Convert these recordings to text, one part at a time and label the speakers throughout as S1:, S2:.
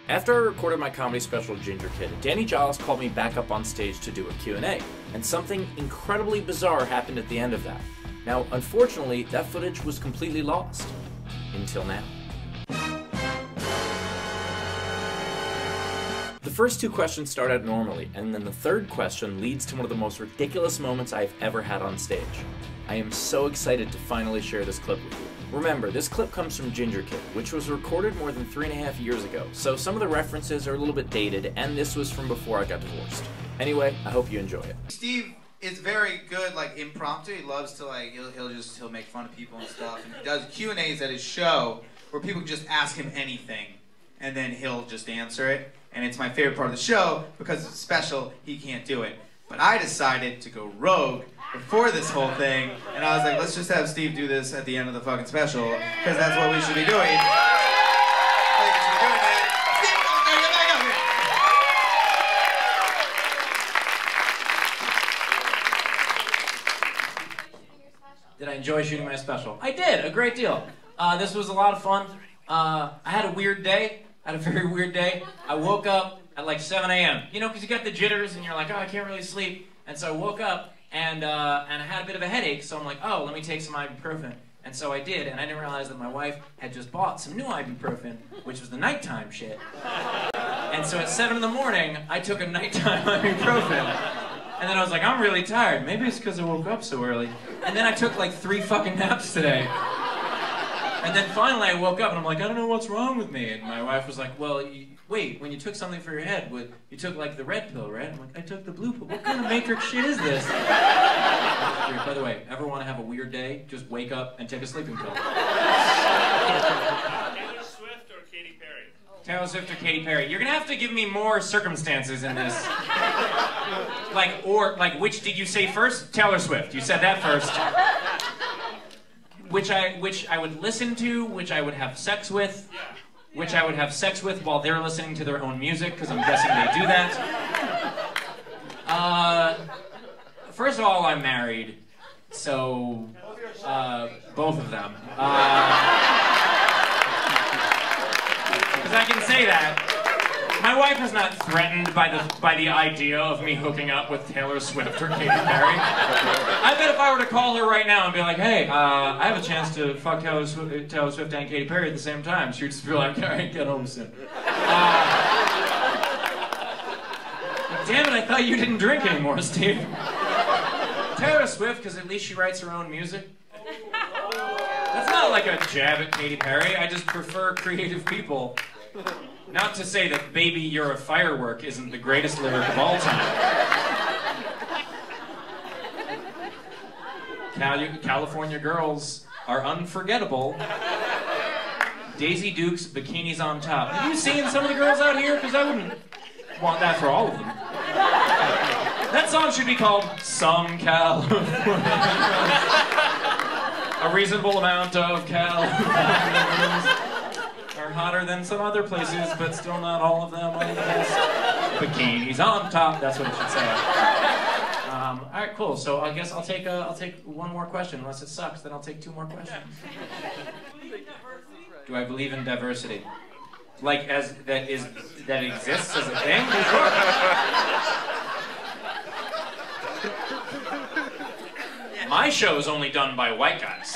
S1: After I recorded my comedy special Ginger Kid, Danny Giles called me back up on stage to do a Q&A, and something incredibly bizarre happened at the end of that. Now, unfortunately, that footage was completely lost. Until now. The first two questions start out normally, and then the third question leads to one of the most ridiculous moments I've ever had on stage. I am so excited to finally share this clip with you. Remember, this clip comes from Ginger Kid, which was recorded more than 3.5 years ago, so some of the references are a little bit dated, and this was from before I got divorced. Anyway, I hope you enjoy it.
S2: Steve is very good, like, impromptu. He loves to, like, he'll make fun of people and stuff, and he does Q&As at his show where people just ask him anything, and then he'll just answer it. And it's my favorite part of the show because it's special, he can't do it. But I decided to go rogue before this whole thing, and I was like, let's just have Steve do this at the end of the fucking special, because that's what we should be doing. I think we should be doing that. Steve, get back
S3: up here. Did I enjoy shooting my special? I did, a great deal. This was a lot of fun. I had a weird day. I had a very weird day. I woke up at like 7 a.m. You know, because you got the jitters and you're like, oh, I can't really sleep. And so I woke up and I had a bit of a headache. So I'm like, oh, let me take some ibuprofen. And so I did, and I didn't realize that my wife had just bought some new ibuprofen, which was the nighttime shit. And so at 7 in the morning, I took a nighttime ibuprofen. And then I was like, I'm really tired. Maybe it's because I woke up so early. And then I took like 3 fucking naps today. And then finally I woke up and I'm like, I don't know what's wrong with me. And my wife was like, well, wait, when you took something for your head, you took like the red pill, right? I'm like, I took the blue pill. What kind of matrix shit is this? By the way, ever want to have a weird day? Just wake up and take a sleeping pill.
S4: Taylor Swift or Katy Perry?
S3: Taylor Swift or Katy Perry? You're gonna have to give me more circumstances in this. Like, which did you say first? Taylor Swift. You said that first. Which I would listen to, which I would have sex with, which I would have sex with while they're listening to their own music, because I'm guessing they do that. First of all, I'm married, so both of them. Because I can say that. My wife is not threatened by the idea of me hooking up with Taylor Swift or Katy Perry. I bet if I were to call her right now and be like, hey, I have a chance to fuck Taylor Swift and Katy Perry at the same time, she'd just be like, all right, get home soon. Damn it, I thought you didn't drink anymore, Steve. Taylor Swift, because at least she writes her own music. That's not like a jab at Katy Perry, I just prefer creative people. Not to say that Baby You're a Firework isn't the greatest lyric of all time. California girls are unforgettable. Daisy Dukes, bikinis on top. Have you seen some of the girls out here? Because I wouldn't want that for all of them. That song should be called Some California. A reasonable amount of California. Are hotter than some other places, but still not all of them, I guess. Bikinis on top, that's what it should say. All right, cool. So I guess I'll take one more question. Unless it sucks, then I'll take 2 more questions. Do I believe in diversity? Like that exists as a thing? My show's only done by white guys.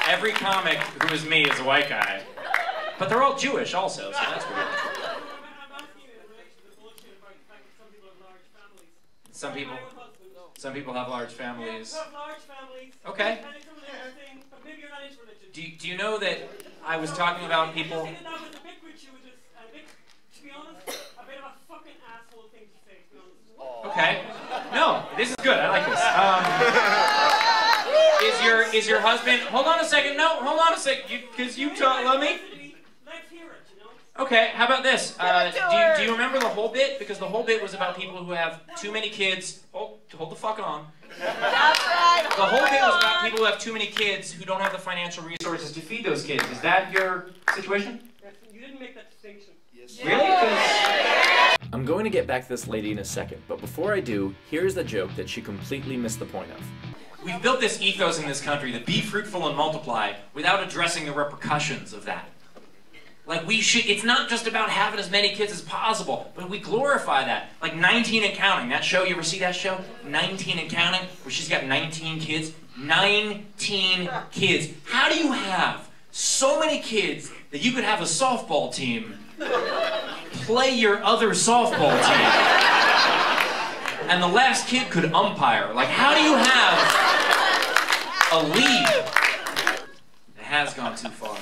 S3: Every comic who is me is a white guy. But they're all Jewish also, so that's weird. Some people have large families. Okay. Do you know that I was talking about people... Okay. No, this is good. I like this. Is your husband... Hold on a second. No, hold on a second. Because you love me? Okay, how about this? Do you remember the whole bit? Because the whole bit was about people who have too many kids. Hold the fuck on.
S5: That's right.
S3: The whole bit was about people who have too many kids who don't have the financial resources to feed those kids. Is that your situation?
S4: You didn't make that distinction.
S3: Yes. Really?
S1: I'm going to get back to this lady in a second, but before I do, here's the joke that she completely missed the point of.
S3: We've built this ethos in this country that be fruitful and multiply without addressing the repercussions of that. Like it's not just about having as many kids as possible, but we glorify that. Like 19 and Counting, that show, you ever see that show? 19 and Counting, where she's got 19 kids? 19 kids. How do you have so many kids that you could have a softball team play your other softball team? And the last kid could umpire. Like, how do you have a league? It has gone too far.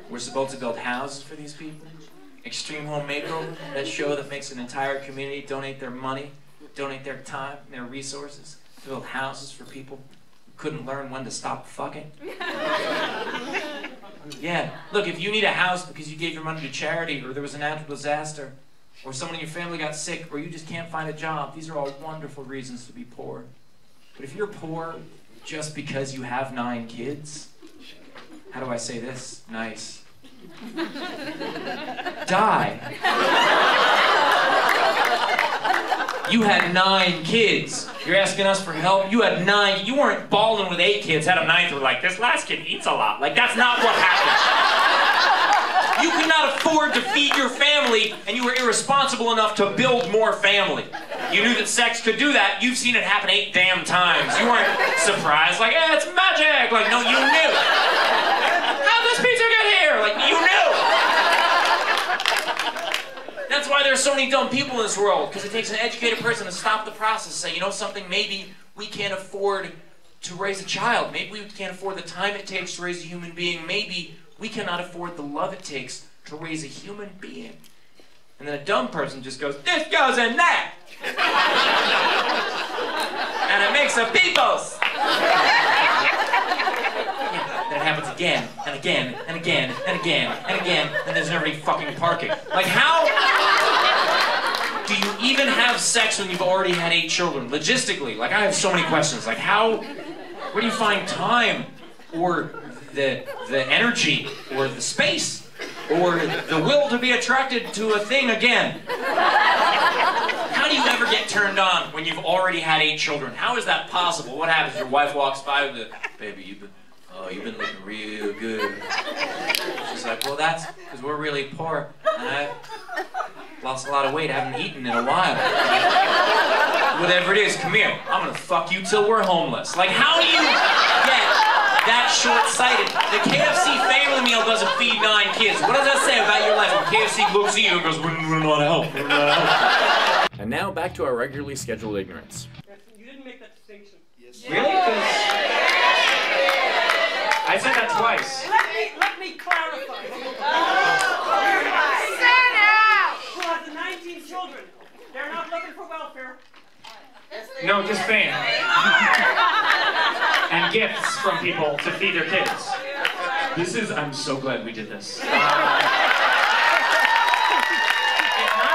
S3: We're supposed to build houses for these people. Extreme Home Makeover, that show that makes an entire community donate their money, donate their time, their resources to build houses for people who couldn't learn when to stop fucking. Yeah, look, if you need a house because you gave your money to charity, or there was a natural disaster, or someone in your family got sick, or you just can't find a job, these are all wonderful reasons to be poor. But if you're poor just because you have 9 kids, how do I say this? Nice. Die. You had 9 kids. You're asking us for help? You had 9. You weren't balling with 8 kids, had a 9th, were like, this last kid eats a lot. Like, that's not what happened. You could not afford to feed your family, and you were irresponsible enough to build more family. You knew that sex could do that. You've seen it happen 8 damn times. You weren't surprised, like, it's magic. Like, no, you knew. How'd this pizza get here? Like, you knew. That's why there's so many dumb people in this world, because it takes an educated person to stop the process and say, you know something, maybe we can't afford to raise a child. Maybe we can't afford the time it takes to raise a human being. Maybe we cannot afford the love it takes to raise a human being. And then a dumb person just goes, this goes in that! And it makes a peoples! Then it happens again, and again, and again, and again, and again, and there's never any fucking parking. Like, how do you even have sex when you've already had 8 children? Logistically, like, I have so many questions. Like, where do you find time, or the energy, or the space, or the will to be attracted to a thing again? How do you ever get turned on when you've already had 8 children? How is that possible? What happens? Your wife walks by with the, baby, you've been looking real good. She's like, well, that's because we're really poor, and I've lost a lot of weight. I haven't eaten in a while. Whatever it is, come here. I'm gonna fuck you till we're homeless. Like, how do you get that short-sighted? The KFC family meal doesn't feed 9 kids. What does that say about your life? When KFC looks at you and goes, we're not help. We're not help.
S1: And now back to our regularly scheduled ignorance.
S4: You didn't make that distinction.
S3: Yes. Really? I said that twice.
S4: Let me clarify. Who has the 19 children? They're not looking for welfare.
S5: No, just fame. And gifts from people to feed their kids. I'm so glad we did this. It's not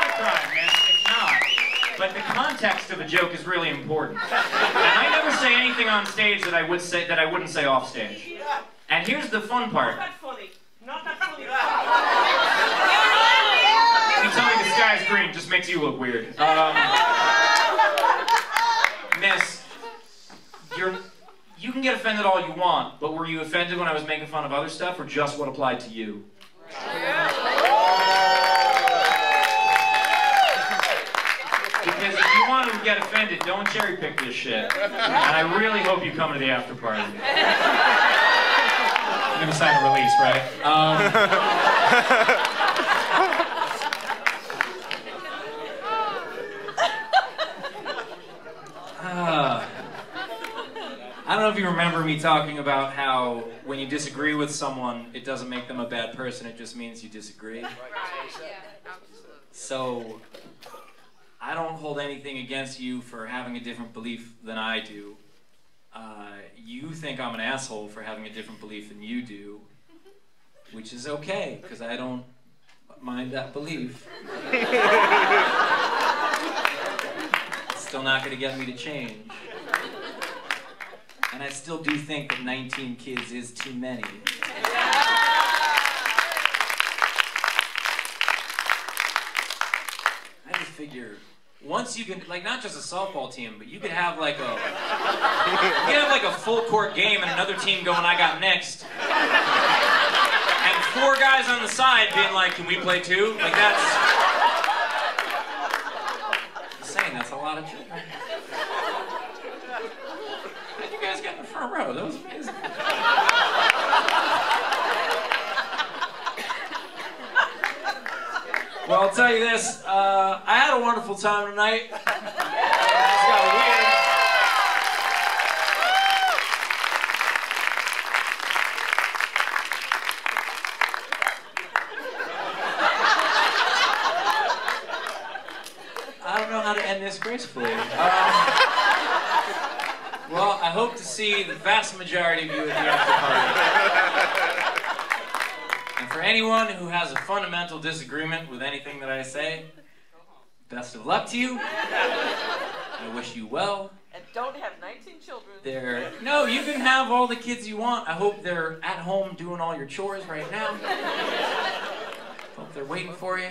S5: a crime, man. It's not. But the context of a joke is really important. And I never say anything on stage that I wouldn't say off stage. And here's the fun part.
S4: Not that funny. Not that funny.
S5: You tell me the sky's green just makes you look weird. Miss, you can get offended all you want, but were you offended when I was making fun of other stuff, or just what applied to you? Because if you wanted to get offended, don't cherry pick this shit. And I really hope you come to the after party. I'm gonna sign a release, right?
S3: I don't know if you remember me talking about how when you disagree with someone, it doesn't make them a bad person, it just means you disagree. So, I don't hold anything against you for having a different belief than I do. You think I'm an asshole for having a different belief than you do, which is okay, because I don't mind that belief. It's still not going to get me to change. And I still do think that 19 kids is too many. I just figure, once you can, like, not just a softball team, but you could have like a full court game and another team going, I got next. And 4 guys on the side being like, can we play too? Like that's... Just saying, that's a lot of children. How'd you guys get in the front row? That was amazing. Well, I'll tell you this, I had a wonderful time tonight. It got weird. I don't know how to end this gracefully. Well, I hope to see the vast majority of you at the after party. And for anyone who has a fundamental disagreement with anything that I say, best of luck to you. I wish you well.
S6: And don't have 19 children.
S3: No, you can have all the kids you want. I hope they're at home doing all your chores right now. Hope they're waiting for you,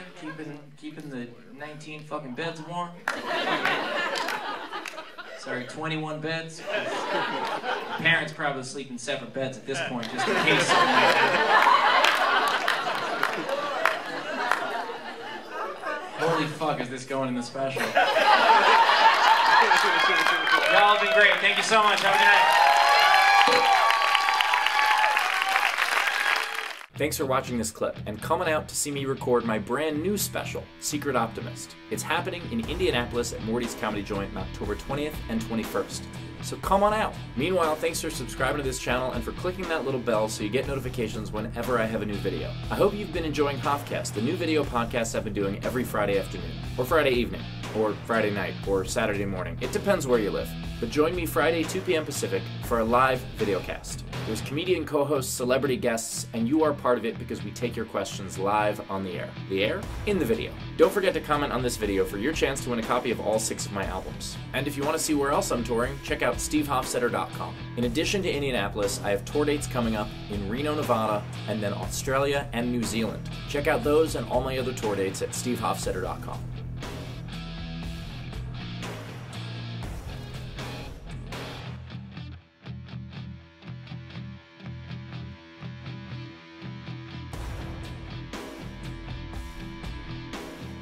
S3: keeping the 19 fucking beds warm. Sorry, 21 beds. The parents probably sleep in separate beds at this point, just in case something like that. Holy fuck, is this going in the special? Y'all have been great. Thank you so much. Have a good night.
S1: Thanks for watching this clip, and coming out to see me record my brand new special, Secret Optimist. It's happening in Indianapolis at Morty's Comedy Joint on October 20th and 21st. So come on out. Meanwhile, thanks for subscribing to this channel and for clicking that little bell so you get notifications whenever I have a new video. I hope you've been enjoying Hoffcast, the new video podcast I've been doing every Friday afternoon, or Friday evening, or Friday night, or Saturday morning. It depends where you live. But join me Friday, 2 p.m. Pacific, for a live videocast. There's comedian co-hosts, celebrity guests, and you are part of it because we take your questions live on the air. The air? In the video. Don't forget to comment on this video for your chance to win a copy of all 6 of my albums. And if you want to see where else I'm touring, check out SteveHofstetter.com. In addition to Indianapolis, I have tour dates coming up in Reno, Nevada, and then Australia and New Zealand. Check out those and all my other tour dates at SteveHofstetter.com.